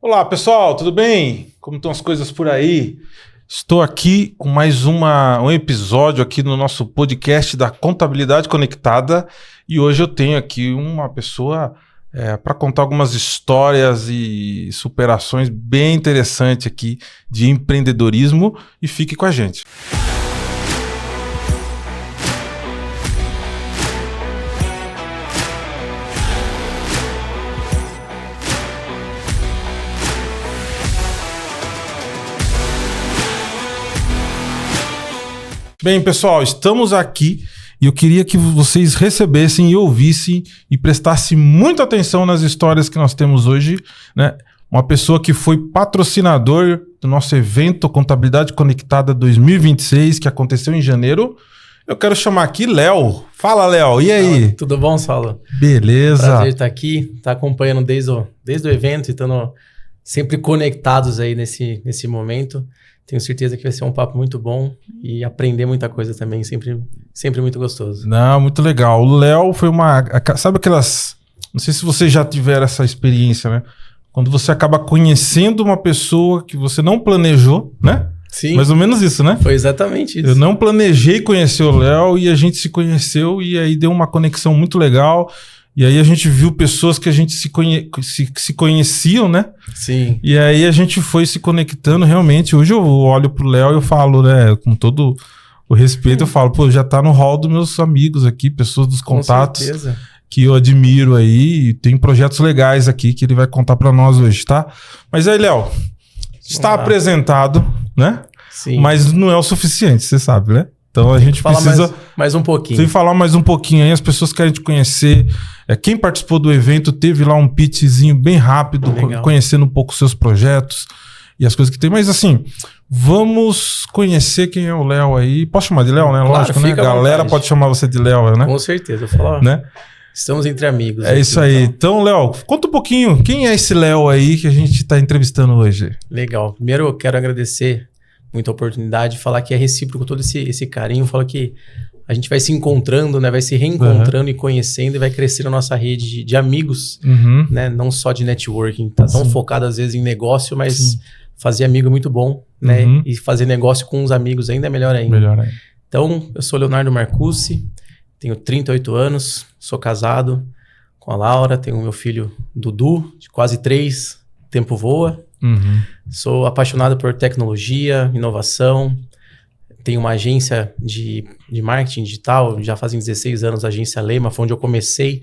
Olá pessoal, tudo bem? Como estão as coisas por aí? Estou aqui com mais um episódio aqui no nosso podcast da Contabilidade Conectada e hoje eu tenho aqui uma pessoa para contar algumas histórias e superações bem interessantes aqui de empreendedorismo e fique com a gente. Bem, pessoal, estamos aqui e eu queria que vocês recebessem e ouvissem e prestassem muita atenção nas histórias que nós temos hoje, né? Uma pessoa que foi patrocinador do nosso evento Contabilidade Conectada 2026, que aconteceu em janeiro. Eu quero chamar aqui Léo. Fala, Léo. E aí? Tudo bom, Saulo? Beleza. Prazer estar aqui, estar acompanhando desde o evento e estando sempre conectados aí nesse momento. Tenho certeza que vai ser um papo muito bom e aprender muita coisa também, sempre muito gostoso. Não, muito legal. O Léo foi sabe aquelas... Não sei se vocês já tiveram essa experiência, né? Quando você acaba conhecendo uma pessoa que você não planejou, né? Sim. Mais ou menos isso, né? Foi exatamente isso. Eu não planejei conhecer o Léo e a gente se conheceu e aí deu uma conexão muito legal. E aí a gente viu pessoas que a gente se conheciam, né? Sim. E aí a gente foi se conectando realmente. Hoje eu olho pro Léo e eu falo, né? Com todo o respeito, eu falo, pô, já tá no hall dos meus amigos aqui, pessoas dos contatos. Com certeza. Que eu admiro aí. E tem projetos legais aqui que ele vai contar pra nós hoje, tá? Mas aí, Léo, está apresentado, né? Sim. Mas não é o suficiente, você sabe, né? Então a gente precisa... mais um pouquinho. Tem que falar mais um pouquinho aí, as pessoas querem te conhecer. Quem participou do evento teve lá um pitchzinho bem rápido, conhecendo um pouco os seus projetos e as coisas que tem. Mas assim, vamos conhecer quem é o Léo aí. Posso chamar de Léo, né? Claro, lógico, né? A galera pode chamar você de Léo, né? Com certeza, eu falo, né? Estamos entre amigos. É isso aí. Então, Léo, conta um pouquinho. Quem é esse Léo aí que a gente está entrevistando hoje? Legal. Primeiro eu quero agradecer muita oportunidade, falar que é recíproco todo esse carinho, falar que a gente vai se encontrando, né? Vai se reencontrando e conhecendo e vai crescer a nossa rede de amigos, né? Não só de networking, tá tão focado às vezes em negócio, mas fazer amigo é muito bom, né? E fazer negócio com os amigos ainda é melhor ainda. Então, eu sou Leonardo Marcucci, tenho 38 anos, sou casado com a Laura, tenho meu filho Dudu, de quase 3, tempo voa. Sou apaixonado por tecnologia, inovação. Tenho uma agência de marketing digital, já fazem 16 anos, a agência Lema, foi onde eu comecei.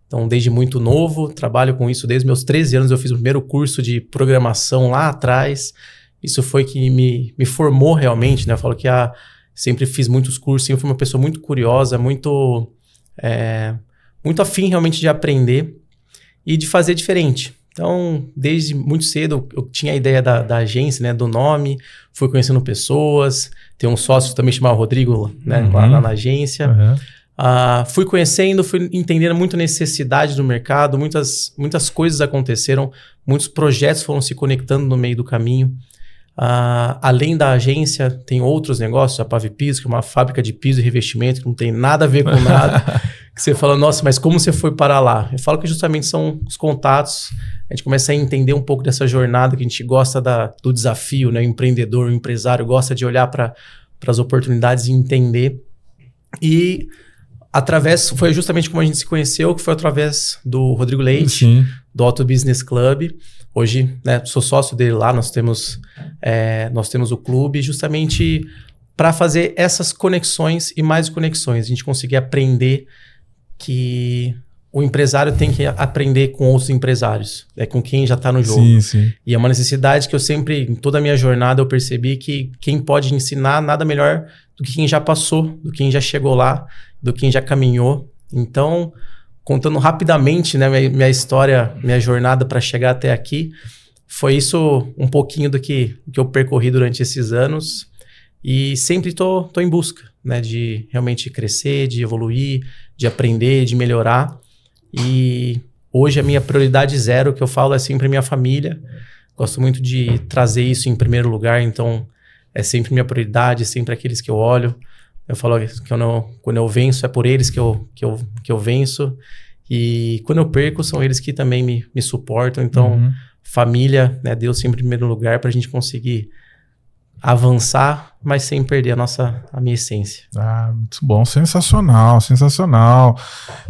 Então, desde muito novo, trabalho com isso desde meus 13 anos. Eu fiz o primeiro curso de programação lá atrás. Isso foi que me formou realmente, né? Eu falo que sempre fiz muitos cursos, eu fui uma pessoa muito curiosa, muito afim realmente de aprender e de fazer diferente. Então, desde muito cedo, eu tinha a ideia da agência, né, do nome, fui conhecendo pessoas, tem um sócio também chamado Rodrigo, né, lá na agência. Fui conhecendo, fui entendendo muito a necessidade do mercado, muitas coisas aconteceram, muitos projetos foram se conectando no meio do caminho. Além da agência, tem outros negócios, a Pave Piso, que é uma fábrica de piso e revestimento, que não tem nada a ver com nada. Que você fala, nossa, mas como você foi para lá? Eu falo que justamente são os contatos. A gente começa a entender um pouco dessa jornada, que a gente gosta do desafio, né? O empreendedor, o empresário gosta de olhar para as oportunidades e entender. E foi justamente como a gente se conheceu, que foi através do Rodrigo Leite, do Auto Business Club. Hoje, né, sou sócio dele lá, nós temos o clube justamente para fazer essas conexões e mais conexões. A gente conseguir aprender que o empresário tem que aprender com outros empresários, com quem já está no jogo. E é uma necessidade que eu sempre, em toda a minha jornada, eu percebi que quem pode ensinar nada melhor do que quem já passou, do que quem já chegou lá, do que quem já caminhou. Então, contando rapidamente, né, minha história, minha jornada para chegar até aqui, foi isso um pouquinho do que eu percorri durante esses anos. E sempre tô em busca, né, de realmente crescer, de evoluir, de aprender, de melhorar. E hoje a minha prioridade zero, que eu falo, é sempre a minha família. Gosto muito de trazer isso em primeiro lugar, então é sempre minha prioridade, sempre aqueles que eu olho. Eu falo que quando eu venço, é por eles que eu venço. E quando eu perco, são eles que também me suportam. Então, família, né? Deus sempre em primeiro lugar para a gente conseguir avançar, mas sem perder a minha essência. Muito bom, sensacional, sensacional.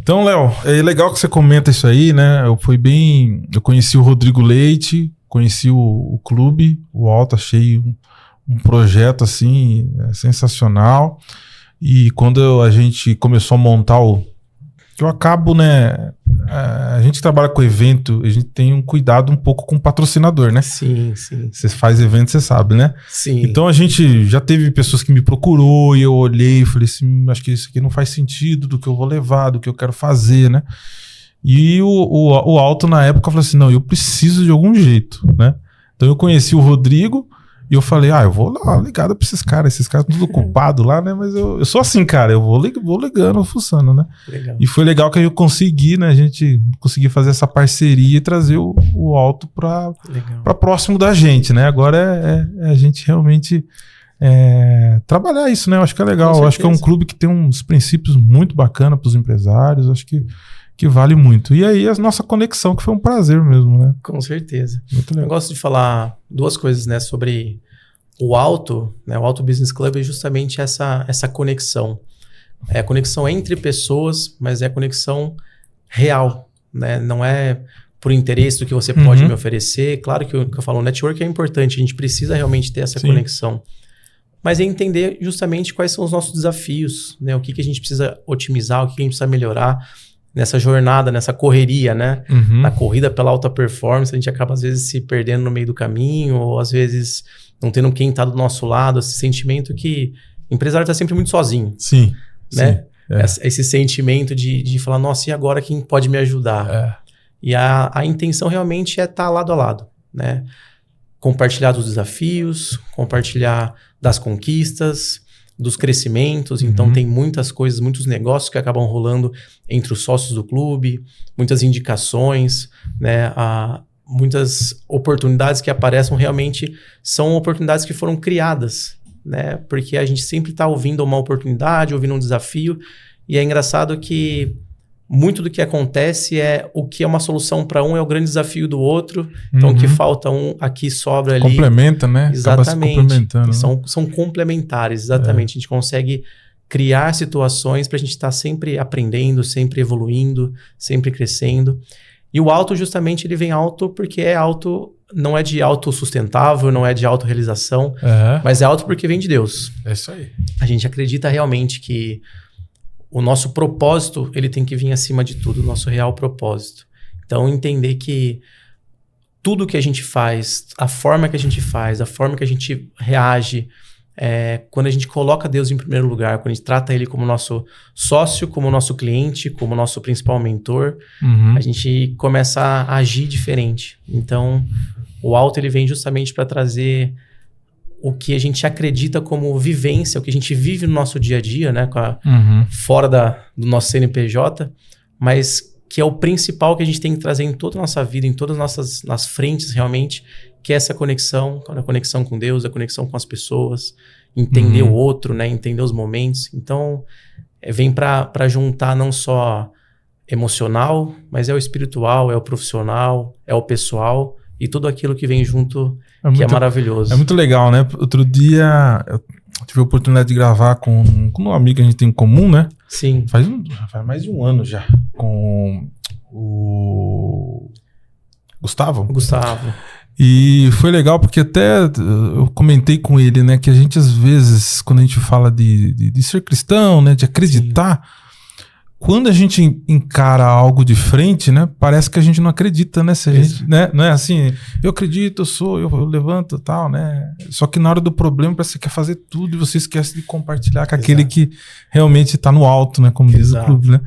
Então, Léo, é legal que você comenta isso aí, né? Eu conheci o Rodrigo Leite, conheci o clube, o Alto, achei um projeto assim sensacional. E quando a gente começou a montar eu acabo, né? A gente trabalha com evento, a gente tem um cuidado um pouco com o patrocinador, né? Sim. Você faz evento, você sabe, né? Sim. Então a gente já teve pessoas que me procurou e eu olhei e falei assim, acho que isso aqui não faz sentido do que eu vou levar, do que eu quero fazer, né? E o Alto na época falou assim, não, eu preciso de algum jeito, né? Então eu conheci o Rodrigo e eu falei, eu vou lá ligado pra esses caras tudo ocupado lá, né? Mas eu sou assim, cara, eu vou ligando, fuçando, né? Legal. E foi legal que eu consegui, né? A gente conseguiu fazer essa parceria e trazer o Alto pra próximo da gente, né? Agora é a gente realmente trabalhar isso, né? Eu acho que é legal. Eu acho que é um clube que tem uns princípios muito bacanas pros empresários. Eu acho que vale muito. E aí a nossa conexão, que foi um prazer mesmo, né? Com certeza. Muito legal. Eu gosto de falar duas coisas, né, sobre o Alto, né? O Alto Business Club é justamente essa conexão. É a conexão entre pessoas, mas é a conexão real, né? Não é por interesse do que você pode me oferecer. Claro que eu falo, o network é importante, a gente precisa realmente ter essa conexão. Mas é entender justamente quais são os nossos desafios, né? O que a gente precisa otimizar, o que a gente precisa melhorar nessa jornada, nessa correria, né? Na corrida pela alta performance, a gente acaba às vezes se perdendo no meio do caminho, ou às vezes não tendo quem está do nosso lado, esse sentimento que o empresário está sempre muito sozinho. Sim. Né? Sim, esse sentimento de falar, nossa, e agora quem pode me ajudar? E a intenção realmente é estar lado a lado, né? Compartilhar dos desafios, compartilhar das conquistas, dos crescimentos. Então tem muitas coisas, muitos negócios que acabam rolando entre os sócios do clube, muitas indicações, né? Muitas oportunidades que aparecem realmente são oportunidades que foram criadas, né? Porque a gente sempre está ouvindo uma oportunidade, ouvindo um desafio, e é engraçado que muito do que acontece o que é uma solução para um é o grande desafio do outro. Então, o que falta aqui sobra ali. Complementa, né? Exatamente. Acaba se complementando. São complementares, exatamente. A gente consegue criar situações para a gente estar sempre aprendendo, sempre evoluindo, sempre crescendo. E o alto, justamente, ele vem alto porque é alto, não é de autossustentável, não é de autorrealização, mas é alto porque vem de Deus. É isso aí. A gente acredita realmente que o nosso propósito, ele tem que vir acima de tudo, o nosso real propósito. Então, entender que tudo que a gente faz, a forma que a gente faz, a forma que a gente reage, quando a gente coloca Deus em primeiro lugar, quando a gente trata Ele como nosso sócio, como nosso cliente, como nosso principal mentor, a gente começa a agir diferente. Então, o alto ele vem justamente para trazer o que a gente acredita como vivência, o que a gente vive no nosso dia a dia, né? Fora do nosso CNPJ, mas que é o principal que a gente tem que trazer em toda a nossa vida, em todas as nossas frentes realmente, que é essa conexão, a conexão com Deus, a conexão com as pessoas, entender o outro, né? Entender os momentos. Então, vem para juntar não só emocional, mas é o espiritual, é o profissional, é o pessoal e tudo aquilo que vem junto, que é maravilhoso. É muito legal, né? Outro dia eu tive a oportunidade de gravar com um amigo que a gente tem em comum, né? Sim. Faz mais de um ano já, com o Gustavo. E foi legal porque até eu comentei com ele, né? Que a gente às vezes, quando a gente fala de ser cristão, né? De acreditar... Quando a gente encara algo de frente, né? Parece que a gente não acredita, né? Se a gente, né? Não é assim, eu acredito, eu levanto e tal, né? Só que na hora do problema parece que você quer fazer tudo e você esquece de compartilhar com aquele que realmente tá no alto, né? Como diz o clube, né?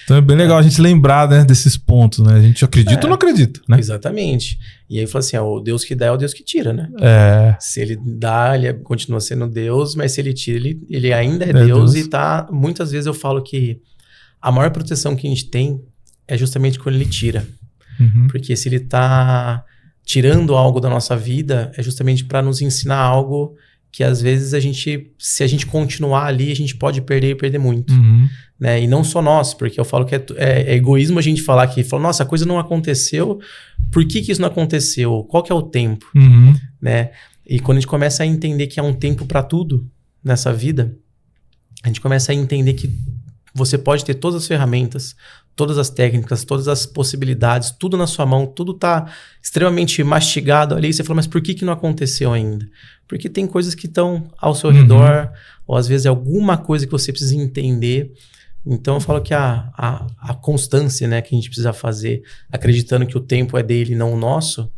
Então é bem legal a gente lembrar, né, desses pontos, né? A gente acredita ou não acredita, né? Exatamente. E aí fala assim, o Deus que dá é o Deus que tira, né? Se ele dá, ele continua sendo Deus, mas se ele tira, ele ainda é Deus. E tá... Muitas vezes eu falo que a maior proteção que a gente tem é justamente quando ele tira. Porque se ele tá tirando algo da nossa vida, é justamente para nos ensinar algo que às vezes se a gente continuar ali, a gente pode perder e perder muito. né? E não só nós, porque eu falo que é egoísmo a gente falar que, nossa, a coisa não aconteceu, por que isso não aconteceu? Qual que é o tempo? Né? E quando a gente começa a entender que há um tempo para tudo nessa vida, a gente começa a entender que você pode ter todas as ferramentas, todas as técnicas, todas as possibilidades, tudo na sua mão, tudo tá extremamente mastigado ali. E você fala, mas por que não aconteceu ainda? Porque tem coisas que estão ao seu redor, ou às vezes é alguma coisa que você precisa entender. Então eu falo que a constância, né, que a gente precisa fazer, acreditando que o tempo é dele e não o nosso,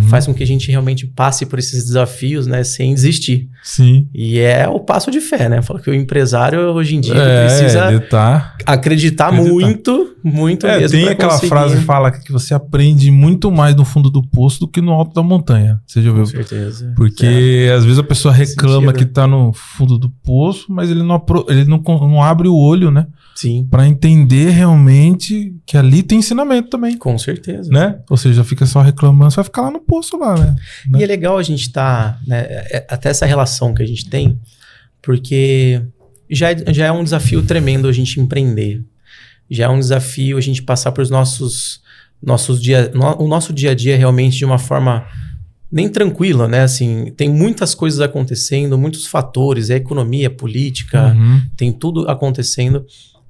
faz com que a gente realmente passe por esses desafios, né, sem desistir. Sim. E é o passo de fé, né? Eu falo que o empresário hoje em dia precisa acreditar muito mesmo. Tem aquela frase que fala que você aprende muito mais no fundo do poço do que no alto da montanha. Você já viu? Com certeza. Porque às vezes a pessoa reclama que tá no fundo do poço, mas ele não abre o olho, né? Sim. Para entender realmente que ali tem ensinamento também. Com certeza. Né? Ou seja, fica só reclamando, você vai ficar lá no poço lá, né? E é legal a gente né, até essa relação que a gente tem, porque já é um desafio tremendo a gente empreender. Já é um desafio a gente passar por o nosso dia a dia realmente de uma forma nem tranquila, né? Assim, tem muitas coisas acontecendo, muitos fatores, economia, política, tem tudo acontecendo.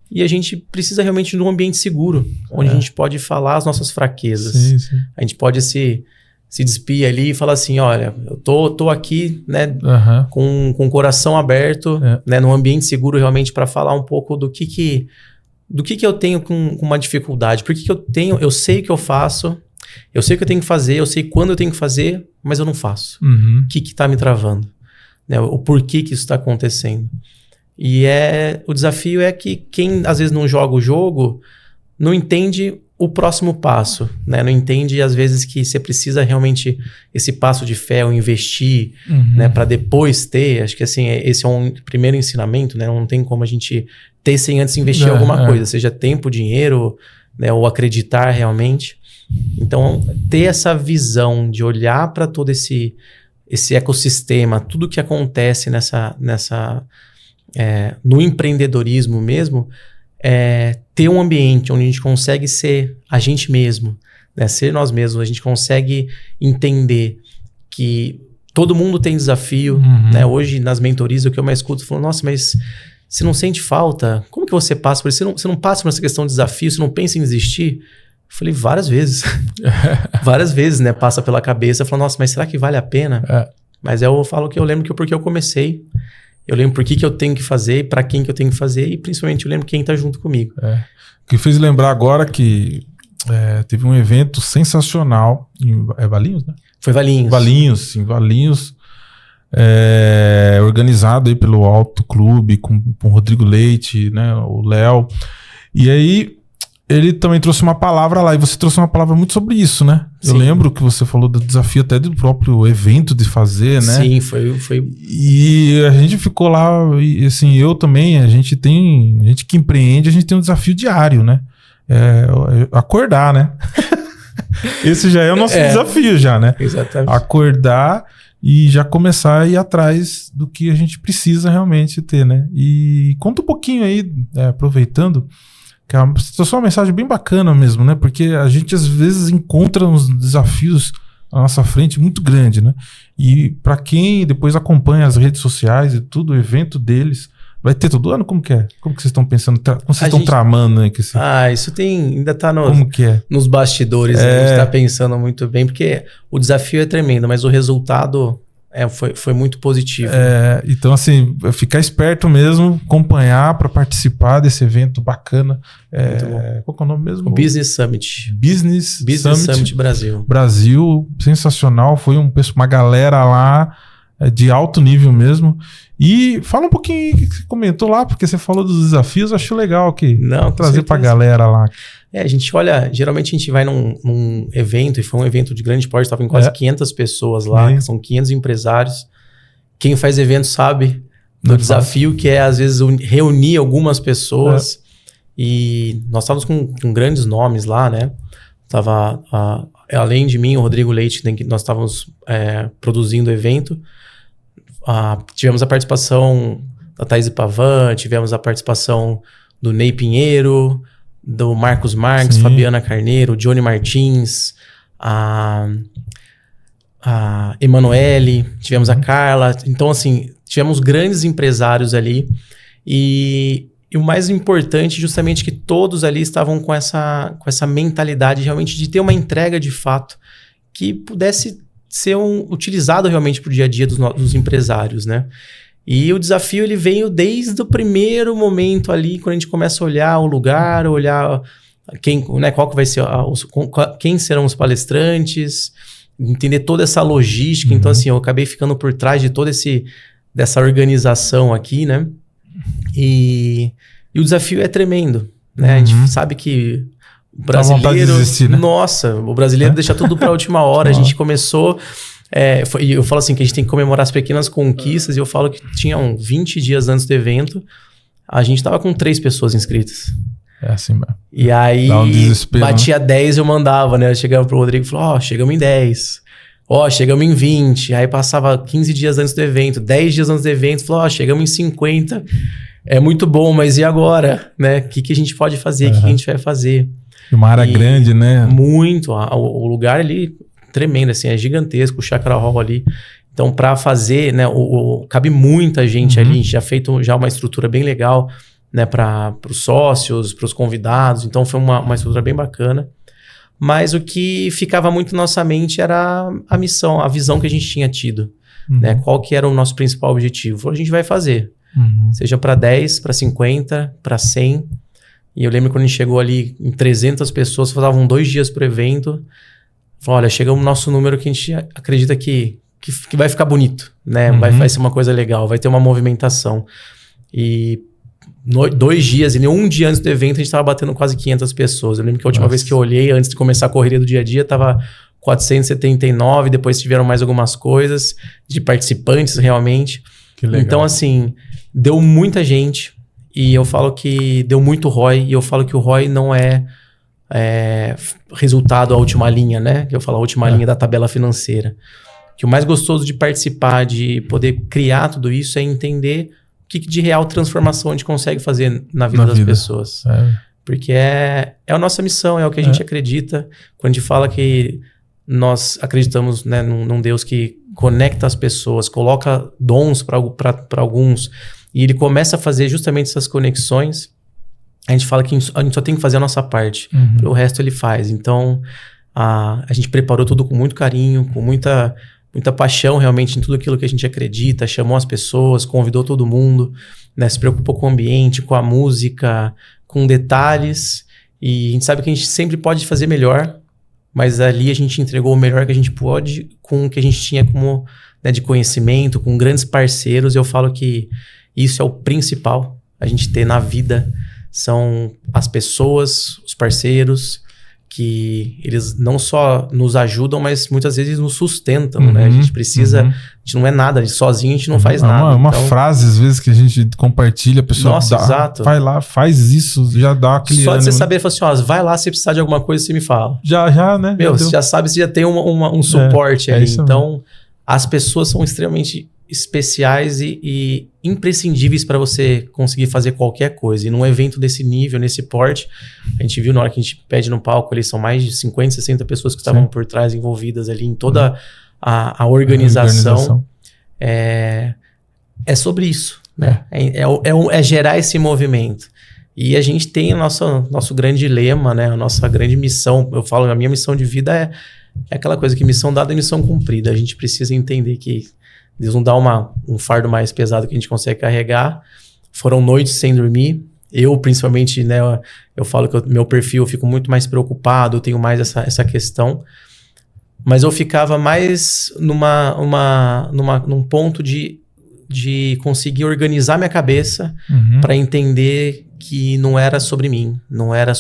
E a gente precisa realmente de um ambiente seguro, onde a gente pode falar as nossas fraquezas. Sim. A gente pode se despir ali e falar assim, olha, eu tô aqui, né, com o coração aberto, né, num ambiente seguro realmente para falar um pouco do que eu tenho com uma dificuldade, porque eu sei o que eu faço, eu sei o que eu tenho que fazer, eu sei quando eu tenho que fazer, mas eu não faço. O que tá me travando? Né, o porquê que isso está acontecendo? E o desafio é que quem às vezes não joga o jogo não entende o próximo passo, né? Não entende às vezes que você precisa realmente esse passo de fé, ou investir, né? Para depois ter. Acho que assim, esse é um primeiro ensinamento, né? Não tem como a gente ter sem antes investir em alguma coisa, seja tempo, dinheiro, né? Ou acreditar realmente. Então, ter essa visão de olhar para todo esse ecossistema, tudo que acontece no empreendedorismo mesmo, ter um ambiente onde a gente consegue ser a gente mesmo, né? Ser nós mesmos, a gente consegue entender que todo mundo tem desafio, né? Hoje nas mentorias o que eu mais escuto, falando, nossa, mas você não sente falta? Como que você passa por isso? Você não passa por essa questão de desafio, você não pensa em desistir? Eu falei, várias vezes. Várias vezes, né? Passa pela cabeça, falando, nossa, mas será que vale a pena? Mas eu falo que eu lembro porque eu comecei. Eu lembro por que eu tenho que fazer, para quem que eu tenho que fazer e principalmente eu lembro quem tá junto comigo. O que fez lembrar agora que teve um evento sensacional em Valinhos, né? Foi Valinhos. Valinhos, organizado aí pelo Alto Clube com o Rodrigo Leite, né? O Léo. E aí ele também trouxe uma palavra lá, e você trouxe uma palavra muito sobre isso, né? Sim. Eu lembro que você falou do desafio até do próprio evento de fazer, né? Sim, foi... E a gente ficou lá, e assim, eu também, a gente que empreende, a gente tem um desafio diário, né? Acordar, né? Esse já é o nosso desafio já, né? Exatamente. Acordar e já começar a ir atrás do que a gente precisa realmente ter, né? E conta um pouquinho aí, aproveitando, que você trouxe uma mensagem bem bacana mesmo, né? Porque a gente às vezes encontra uns desafios à nossa frente muito grande, né? E para quem depois acompanha as redes sociais e tudo, o evento deles, vai ter todo ano? Como que é? Como que vocês estão pensando? Como vocês estão tramando aí? Isso ainda tá como que é? Nos bastidores. A gente tá pensando muito bem, porque o desafio é tremendo, mas o resultado... foi muito positivo. Então, assim, ficar esperto mesmo, acompanhar para participar desse evento bacana. Qual que é o nome mesmo? O Business Summit. Business Summit Brasil. Brasil, sensacional. Foi uma galera lá de alto nível mesmo. E fala um pouquinho o que você comentou lá, porque você falou dos desafios, acho legal que trazer para a galera lá. A gente olha, geralmente a gente vai num evento, e foi um evento de grande porte, estava em quase 500 pessoas lá, que são 500 empresários. Quem faz evento sabe do desafio que é, às vezes, reunir algumas pessoas. E nós estávamos com grandes nomes lá, né? Tava, além de mim, o Rodrigo Leite, nós estávamos produzindo o evento. Tivemos a participação da Thaís Pavan, tivemos a participação do Ney Pinheiro, do Marcos Marques, Fabiana Carneiro, Johnny Martins, a Emanuele, tivemos a Carla. Então, assim, tivemos grandes empresários ali. E o mais importante, justamente, que todos ali estavam com essa mentalidade realmente de ter uma entrega de fato que pudesse ser utilizado realmente para o dia a dia dos empresários, né? E o desafio ele veio desde o primeiro momento ali, quando a gente começa a olhar o lugar, olhar quem, né, qual que vai ser quem serão os palestrantes, entender toda essa logística. Então, assim, eu acabei ficando por trás de toda dessa organização aqui, né? E o desafio é tremendo, né? A gente sabe que o brasileiro... De desistir, né? Nossa, o brasileiro deixa tudo para a última hora. A gente começou... e eu falo assim, que a gente tem que comemorar as pequenas conquistas, e eu falo que tinham 20 dias antes do evento, a gente tava com 3 pessoas inscritas. É assim mesmo. E aí, batia 10 eu mandava, né? Eu chegava pro Rodrigo e falava, chegamos em 10. Chegamos em 20. Aí passava 15 dias antes do evento, 10 dias antes do evento, falou, chegamos em 50. É muito bom, mas e agora? Né? O que a gente pode fazer? O que a gente vai fazer? Uma área grande, né? Muito. O lugar ali, tremendo, assim, é gigantesco, o Chakra Hall ali. Então, para fazer, né, cabe muita gente ali, a gente já feito uma estrutura bem legal, né, para os sócios, para os convidados. Então, foi uma estrutura bem bacana. Mas o que ficava muito na nossa mente era a missão, a visão que a gente tinha tido. Né? Qual que era o nosso principal objetivo? A gente vai fazer. Seja para 10, para 50, para 100. E eu lembro quando a gente chegou ali em 300 pessoas, faltavam 2 dias para o evento. Falou, olha, chegamos no nosso número que a gente acredita que vai ficar bonito, né? Vai ser uma coisa legal, vai ter uma movimentação. E 2 dias, e 1 dia antes do evento, a gente estava batendo quase 500 pessoas. Eu lembro que a última vez que eu olhei, antes de começar a correria do dia a dia, estava 479, depois tiveram mais algumas coisas de participantes realmente. Que legal. Então, assim, deu muita gente, e eu falo que deu muito ROI, e eu falo que o ROI não é resultado à última linha, né? Que eu falo a última linha da tabela financeira. Que o mais gostoso de participar, de poder criar tudo isso, é entender o que de real transformação a gente consegue fazer na vida das pessoas. Porque é a nossa missão, é o que a gente acredita. Quando a gente fala que nós acreditamos, né, num Deus que conecta as pessoas, coloca dons para alguns, e ele começa a fazer justamente essas conexões, a gente fala que a gente só tem que fazer a nossa parte. O resto ele faz. Então, a gente preparou tudo com muito carinho, com muita paixão realmente em tudo aquilo que a gente acredita, chamou as pessoas, convidou todo mundo, né, se preocupou com o ambiente, com a música, com detalhes, e a gente sabe que a gente sempre pode fazer melhor, mas ali a gente entregou o melhor que a gente pôde com o que a gente tinha como, né, de conhecimento, com grandes parceiros. Eu falo que isso é o principal a gente ter na vida, são as pessoas, os parceiros, que eles não só nos ajudam, mas muitas vezes nos sustentam, né? A gente precisa... A gente não é nada, sozinho a gente não faz nada. Uma frase, às vezes, que a gente compartilha, a pessoa exato. Vai lá, faz isso, já dá aquele... Só de você saber, falar assim, vai lá, se precisar de alguma coisa, você me fala. Já, né? Você já sabe, você já tem um suporte ali. Então, as pessoas são extremamente especiais e imprescindíveis para você conseguir fazer qualquer coisa. E num evento desse nível, nesse porte, a gente viu na hora que a gente pede no palco ali, são mais de 50, 60 pessoas que estavam por trás envolvidas ali em toda a organização. É sobre isso, né? É gerar esse movimento. E a gente tem o nosso grande lema, né? A nossa grande missão. Eu falo, a minha missão de vida é aquela coisa que missão dada é missão cumprida. A gente precisa entender que Deus não dá um fardo mais pesado que a gente consegue carregar. Foram noites sem dormir. Eu, principalmente, né, eu falo que meu perfil, eu fico muito mais preocupado, eu tenho mais essa questão. Mas eu ficava mais num ponto de conseguir organizar minha cabeça para entender que não era sobre mim, não era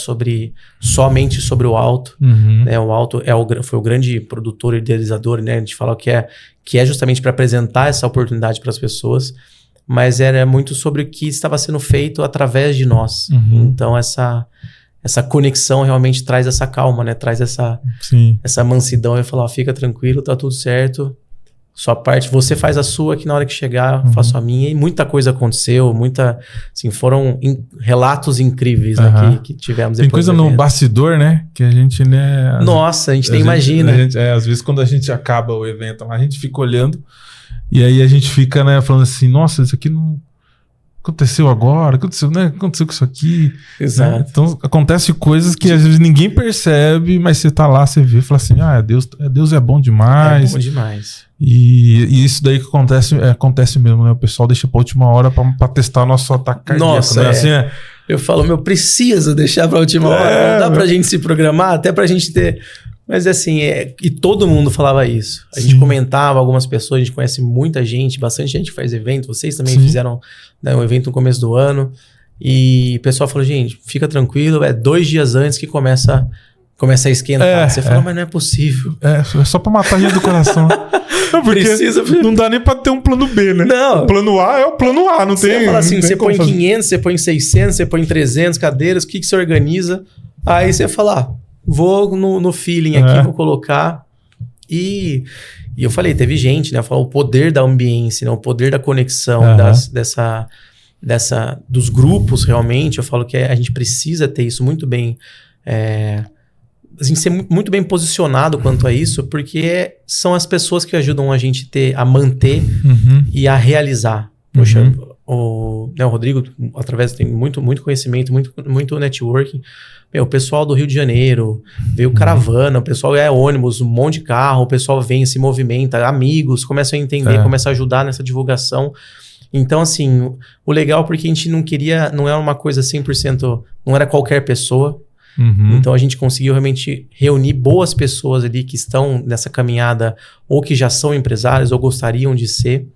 somente sobre o Alto. Né? O Alto foi o grande produtor e idealizador, né? A gente fala que é justamente para apresentar essa oportunidade para as pessoas, mas era muito sobre o que estava sendo feito através de nós. Então, essa conexão realmente traz essa calma, né? Traz essa mansidão e falar, fica tranquilo, tá tudo certo. sua parte, você faz a sua, que na hora que chegar eu faço a minha. E muita coisa aconteceu, assim, foram relatos incríveis, né, que tivemos depois. Tem coisa no bastidor, né, que a gente, né... Nossa, a gente nem imagina. Às vezes quando a gente acaba o evento, a gente fica olhando e aí a gente fica, né, falando assim, nossa, isso aqui não... aconteceu agora, aconteceu com isso aqui. Exato. Né? Então, acontece coisas que às vezes ninguém percebe, mas você tá lá, você vê e fala assim, Deus é bom demais. É bom demais. E isso daí que acontece mesmo, né? O pessoal deixa pra última hora pra testar o nosso ataque cardíaco. Nossa, né? Assim, eu falo, precisa deixar pra última hora. Não dá pra gente se programar, até pra gente ter... Mas assim, e todo mundo falava isso. A gente comentava, algumas pessoas, a gente conhece muita gente, bastante gente que faz evento. Vocês também fizeram, né, um evento no começo do ano. E o pessoal falou, gente, fica tranquilo, 2 dias antes que começa a esquentar. Você fala, mas não é possível. É só pra matar a gente do coração. Não, porque não dá nem pra ter um plano B, né? Não. O plano A é o plano A, não tem... Você fala assim, você põe fazer. 500, você põe 600, você põe 300 cadeiras, o que você organiza? Aí você fala, vou no feeling aqui, vou colocar. E eu falei, teve gente, né? Falou o poder da ambiência, né? O poder da conexão, dos grupos, realmente. Eu falo que a gente precisa ter isso muito bem... assim, ser muito bem posicionado quanto a isso, porque são as pessoas que ajudam a gente a manter e a realizar. Poxa, o Rodrigo, tem muito conhecimento, muito networking. O pessoal do Rio de Janeiro, veio caravana, o pessoal ônibus, um monte de carro, o pessoal vem, se movimenta, amigos, começam a entender, começam a ajudar nessa divulgação. Então, assim, o legal porque a gente não era uma coisa 100%, não era qualquer pessoa. Então a gente conseguiu realmente reunir boas pessoas ali que estão nessa caminhada ou que já são empresários ou gostariam de ser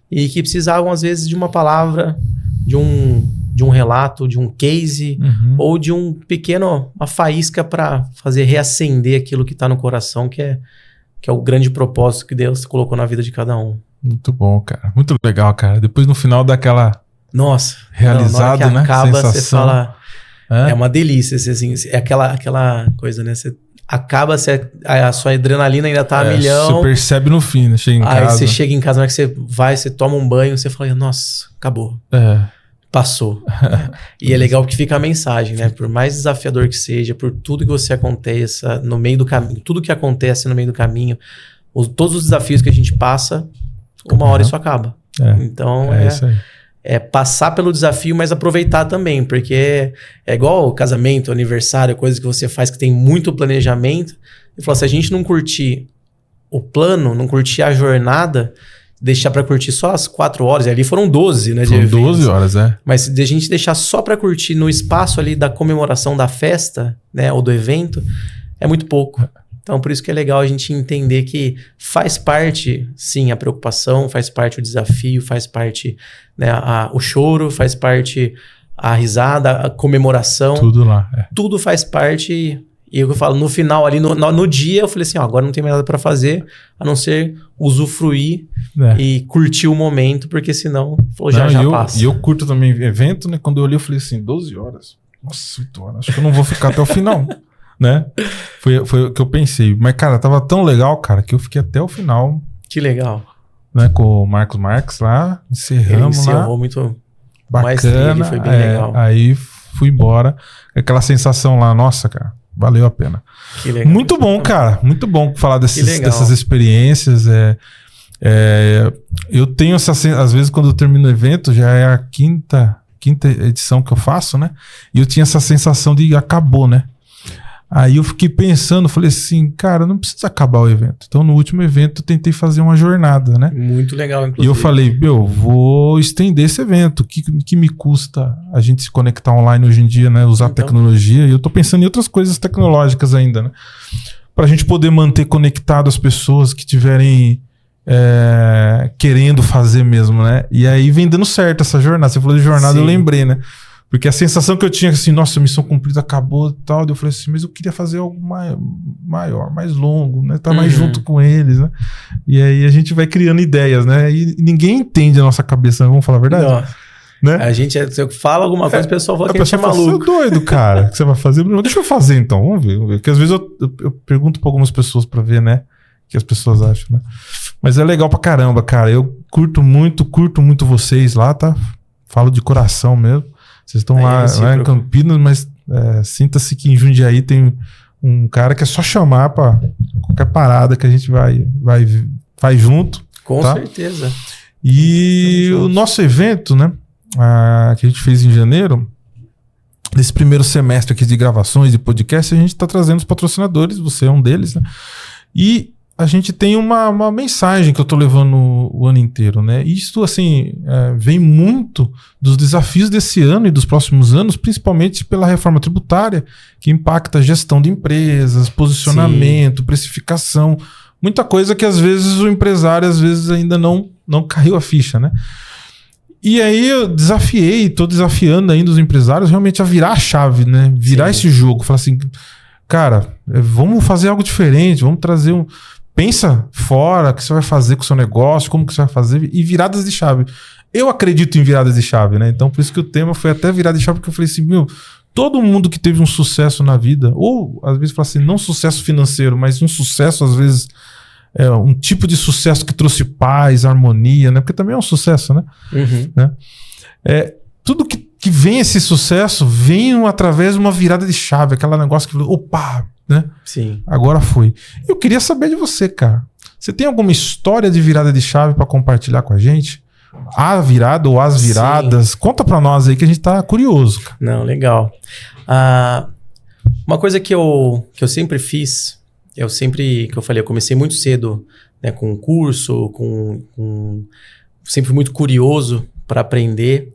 e que precisavam às vezes de uma palavra, de um relato, de um case ou de uma faísca para fazer reacender aquilo que está no coração, que é o grande propósito que Deus colocou na vida de cada um. Muito bom, cara. Muito legal, cara. Depois no final dá aquela... Nossa. Realizado, na hora que acaba, sensação. você fala... É uma delícia, assim, é aquela coisa, né? Você acaba, a sua adrenalina ainda tá a milhão. Você percebe no fim, né? Chega em casa. Aí você chega em casa, na hora que você toma um banho, você fala, nossa, acabou. Passou. E é legal porque fica a mensagem, né? Por mais desafiador que seja, por tudo que você aconteça no meio do caminho, tudo que acontece no meio do caminho, todos os desafios que a gente passa, uma hora isso acaba. Então, isso aí. Passar pelo desafio, mas aproveitar também, porque é igual casamento, aniversário, coisas que você faz que tem muito planejamento. E fala, se a gente não curtir o plano, não curtir a jornada, deixar para curtir só as 4 horas, e ali foram 12, né? Foram 12 horas, Mas se a gente deixar só para curtir no espaço ali da comemoração da festa, né, ou do evento, é muito pouco. Então, por isso que é legal a gente entender que faz parte, sim, a preocupação, faz parte o desafio, faz parte, né, o choro, faz parte a risada, a comemoração. Tudo lá. Tudo faz parte. E eu falo, no final ali, no dia, eu falei assim, agora não tem mais nada para fazer, a não ser usufruir e curtir o momento, porque senão já passa. E eu curto também evento, né? Quando eu olhei, eu falei assim, 12 horas. Nossa, 8 horas. Acho que eu não vou ficar até o final. Né? Foi o que eu pensei. Mas, cara, tava tão legal, cara, que eu fiquei até o final. Que legal. Né? Com o Marcos Marques lá, encerramos lá. Ele encerrou muito bacana. Foi bem legal. Aí fui embora. Aquela sensação lá, nossa, cara, valeu a pena. Que legal. Muito bom, cara. Muito bom falar dessas experiências. Eu tenho essa... Às vezes, quando eu termino o evento, já é a quinta edição que eu faço, né? E eu tinha essa sensação de acabou, né? Aí eu fiquei pensando, falei assim, cara, não precisa acabar o evento. Então, no último evento, eu tentei fazer uma jornada, né? Muito legal, inclusive. E eu falei, vou estender esse evento. O que me custa a gente se conectar online hoje em dia, né? Usar tecnologia. E eu tô pensando em outras coisas tecnológicas ainda, né? Pra gente poder manter conectado as pessoas que tiverem querendo fazer mesmo, né? E aí vem dando certo essa jornada. Você falou de jornada, sim. Eu lembrei, né? Porque a sensação que eu tinha assim, nossa, a missão cumprida acabou e tal. Eu falei assim, mas eu queria fazer algo maior, mais longo, né? Estar mais junto com eles, né? E aí a gente vai criando ideias, né? E ninguém entende a nossa cabeça, vamos falar a verdade? Não. Né? A gente, se eu falo alguma coisa, o pessoal fala que a gente é maluco. Você é doido, cara. O que você vai fazer? Não, deixa eu fazer então, vamos ver. Porque às vezes eu pergunto para algumas pessoas para ver, né? que as pessoas acham, né? Mas é legal pra caramba, cara. Eu curto muito vocês lá, tá? Falo de coração mesmo. Vocês estão lá em Campinas, mas sinta-se que em Jundiaí tem um cara que é só chamar pra qualquer parada que a gente vai junto. Com certeza. E o nosso evento, né? Que a gente fez em janeiro, nesse primeiro semestre aqui de gravações de podcast, a gente tá trazendo os patrocinadores, você é um deles, né? E a gente tem uma mensagem que eu tô levando o ano inteiro, né? Isso, assim, vem muito dos desafios desse ano e dos próximos anos, principalmente pela reforma tributária, que impacta a gestão de empresas, posicionamento, precificação, muita coisa que às vezes o empresário ainda não caiu a ficha, né? E aí eu tô desafiando ainda os empresários realmente a virar a chave, né? Virar esse jogo, falar assim, cara, vamos fazer algo diferente, vamos trazer pensa fora o que você vai fazer com o seu negócio, como que você vai fazer, e viradas de chave. Eu acredito em viradas de chave, né? Então por isso que o tema foi até virada de chave, porque eu falei assim, todo mundo que teve um sucesso na vida, ou às vezes fala assim, não sucesso financeiro, mas um sucesso às vezes, um tipo de sucesso que trouxe paz, harmonia, né? Porque também é um sucesso, né? Uhum. Né? Tudo que vem esse sucesso, vem através de uma virada de chave, aquele negócio que, opa, né? Sim. Agora foi. Eu queria saber de você, cara. Você tem alguma história de virada de chave para compartilhar com a gente? A virada ou as viradas? Sim. Conta para nós aí que a gente tá curioso, cara. Não, legal. Uma coisa que eu sempre fiz, que eu falei, eu comecei muito cedo, né, com curso, sempre muito curioso para aprender.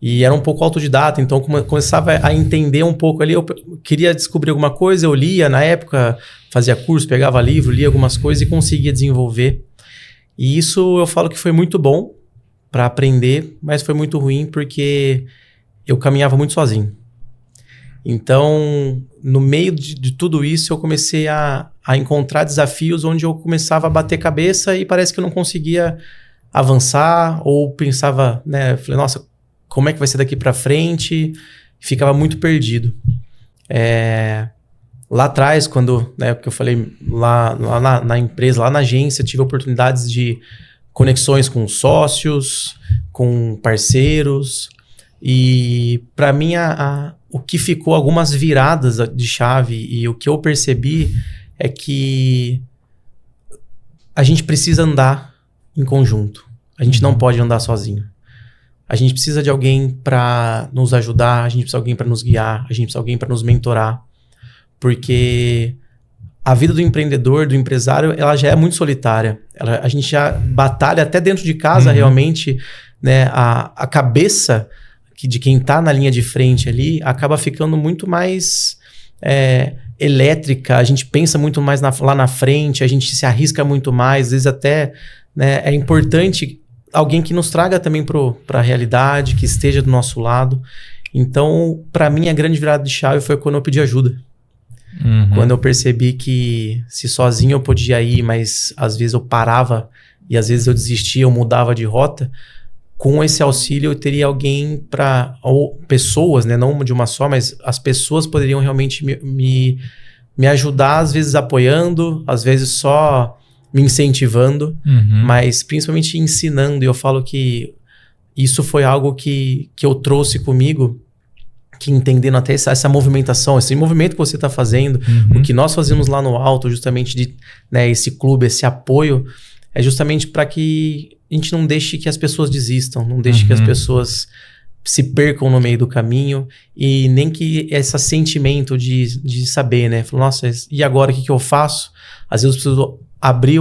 E era um pouco autodidata, então começava a entender um pouco ali. Eu queria descobrir alguma coisa, eu lia na época, fazia curso, pegava livro, lia algumas coisas e conseguia desenvolver. E isso eu falo que foi muito bom para aprender, mas foi muito ruim porque eu caminhava muito sozinho. Então, no meio de tudo isso, eu comecei a encontrar desafios onde eu começava a bater cabeça e parece que eu não conseguia avançar, ou pensava, né, falei, nossa, como é que vai ser daqui para frente? Ficava muito perdido. Lá atrás, quando, né, porque eu falei, lá na empresa, lá na agência, tive oportunidades de conexões com sócios, com parceiros, e para mim o que ficou, algumas viradas de chave, e o que eu percebi é que a gente precisa andar em conjunto. A gente não pode andar sozinho. A gente precisa de alguém para nos ajudar, a gente precisa de alguém para nos guiar, a gente precisa de alguém para nos mentorar. Porque a vida do empreendedor, do empresário, ela já é muito solitária. A gente já batalha até dentro de casa, realmente, né? A cabeça de quem está na linha de frente ali acaba ficando muito mais elétrica, a gente pensa muito mais lá na frente, a gente se arrisca muito mais, às vezes até, né, é importante alguém que nos traga também para a realidade, que esteja do nosso lado. Então, para mim, a grande virada de chave foi quando eu pedi ajuda. Quando eu percebi que se sozinho eu podia ir, mas às vezes eu parava e às vezes eu desistia, eu mudava de rota. Com esse auxílio eu teria alguém ou pessoas, né, não de uma só, mas as pessoas poderiam realmente me ajudar, às vezes apoiando, às vezes só me incentivando, mas principalmente ensinando. E eu falo que isso foi algo que eu trouxe comigo, que entendendo até essa movimentação, esse movimento que você está fazendo, o que nós fazemos lá no alto, justamente de, né, esse clube, esse apoio, é justamente para que a gente não deixe que as pessoas desistam, não deixe que as pessoas se percam no meio do caminho, e nem que esse sentimento de saber, né? Falar, nossa, e agora o que eu faço? Às vezes eu preciso abrir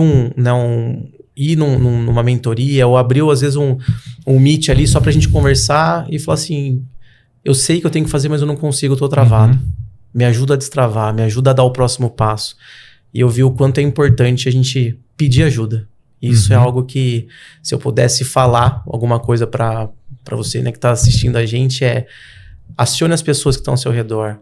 ir numa mentoria, ou abrir às vezes um meet ali só pra gente conversar e falar assim, eu sei que eu tenho que fazer, mas eu não consigo, eu tô travado. Me ajuda a destravar, me ajuda a dar o próximo passo. E eu vi o quanto é importante a gente pedir ajuda. Isso é algo que, se eu pudesse falar alguma coisa para você, né, que tá assistindo a gente, acione as pessoas que estão ao seu redor.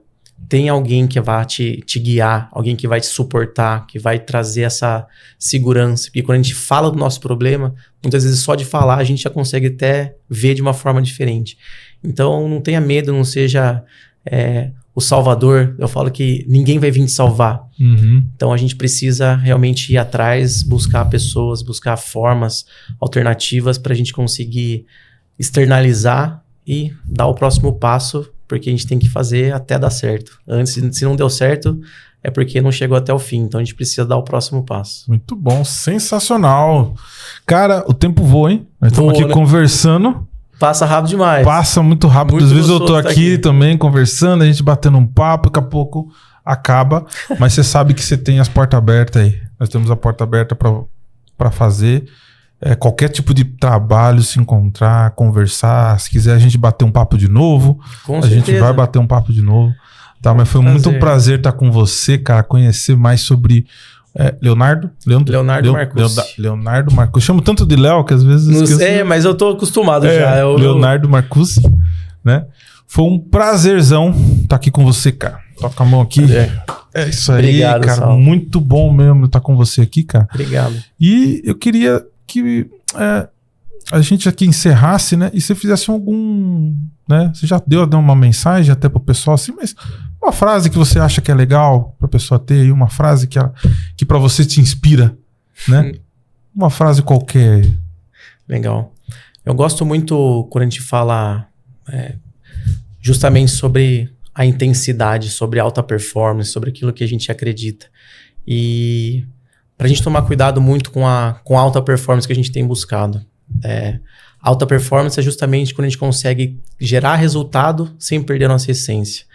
Tem alguém que vai te guiar, alguém que vai te suportar, que vai trazer essa segurança. Porque quando a gente fala do nosso problema, muitas vezes só de falar a gente já consegue até ver de uma forma diferente. Então não tenha medo, não seja o salvador. Eu falo que ninguém vai vir te salvar. Então a gente precisa realmente ir atrás, buscar pessoas, buscar formas alternativas para a gente conseguir externalizar e dar o próximo passo, porque a gente tem que fazer até dar certo. Antes, se não deu certo, é porque não chegou até o fim. Então a gente precisa dar o próximo passo. Muito bom, sensacional. Cara, o tempo voa, hein? Nós estamos aqui conversando. Passa rápido demais. Passa muito rápido. Muito Às vezes eu tô aqui também conversando, a gente batendo um papo, daqui a pouco acaba. Mas você sabe que você tem as portas abertas aí. Nós temos a porta aberta para fazer qualquer tipo de trabalho, se encontrar, conversar. Se quiser a gente bater um papo de novo, a gente vai bater um papo de novo. Tá, mas foi muito um prazer estar com você, cara, conhecer mais sobre Leonardo Marcucci. Leonardo Marcucci. Chamo tanto de Léo que às vezes mas eu tô acostumado já. Leonardo Marcucci, né? Foi um prazerzão estar aqui com você, cara. Toca a mão aqui. É isso aí, obrigado, cara. Sal. Muito bom mesmo estar com você aqui, cara. Obrigado. E eu queria que a gente aqui encerrasse, né? E você fizesse algum... né? Você já deu uma mensagem até pro pessoal assim, mas uma frase que você acha que é legal pra pessoa ter aí, uma frase que pra você te inspira, né? Uma frase qualquer. Legal. Eu gosto muito quando a gente fala justamente sobre a intensidade, sobre alta performance, sobre aquilo que a gente acredita. E pra gente tomar cuidado muito com a alta performance que a gente tem buscado. Alta performance é justamente quando a gente consegue gerar resultado sem perder a nossa essência.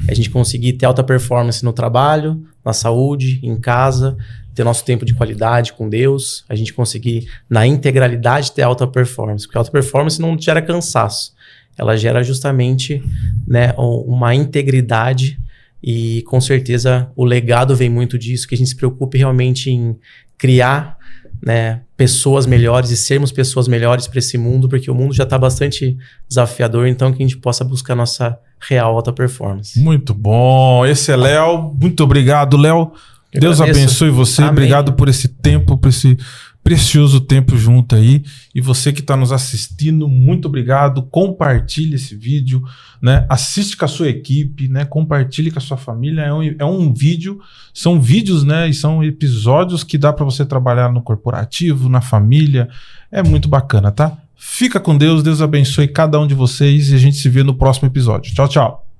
A gente conseguir ter alta performance no trabalho, na saúde, em casa, ter nosso tempo de qualidade com Deus, a gente conseguir na integralidade ter alta performance. Porque alta performance não gera cansaço, ela gera justamente, né, uma integridade e com certeza o legado vem muito disso, que a gente se preocupe realmente em criar, né, pessoas melhores e sermos pessoas melhores para esse mundo, porque o mundo já está bastante desafiador, então que a gente possa buscar nossa real alta performance. Muito bom. Esse é Léo. Muito obrigado, Léo. Deus abençoe você. Amém. Obrigado por esse tempo, por esse precioso tempo junto aí. E você que está nos assistindo, muito obrigado. Compartilhe esse vídeo, né? Assiste com a sua equipe, né? Compartilhe com a sua família. É um vídeo, são vídeos, né? E são episódios que dá para você trabalhar no corporativo, na família. É muito bacana, tá? Fica com Deus. Deus abençoe cada um de vocês e a gente se vê no próximo episódio. Tchau, tchau.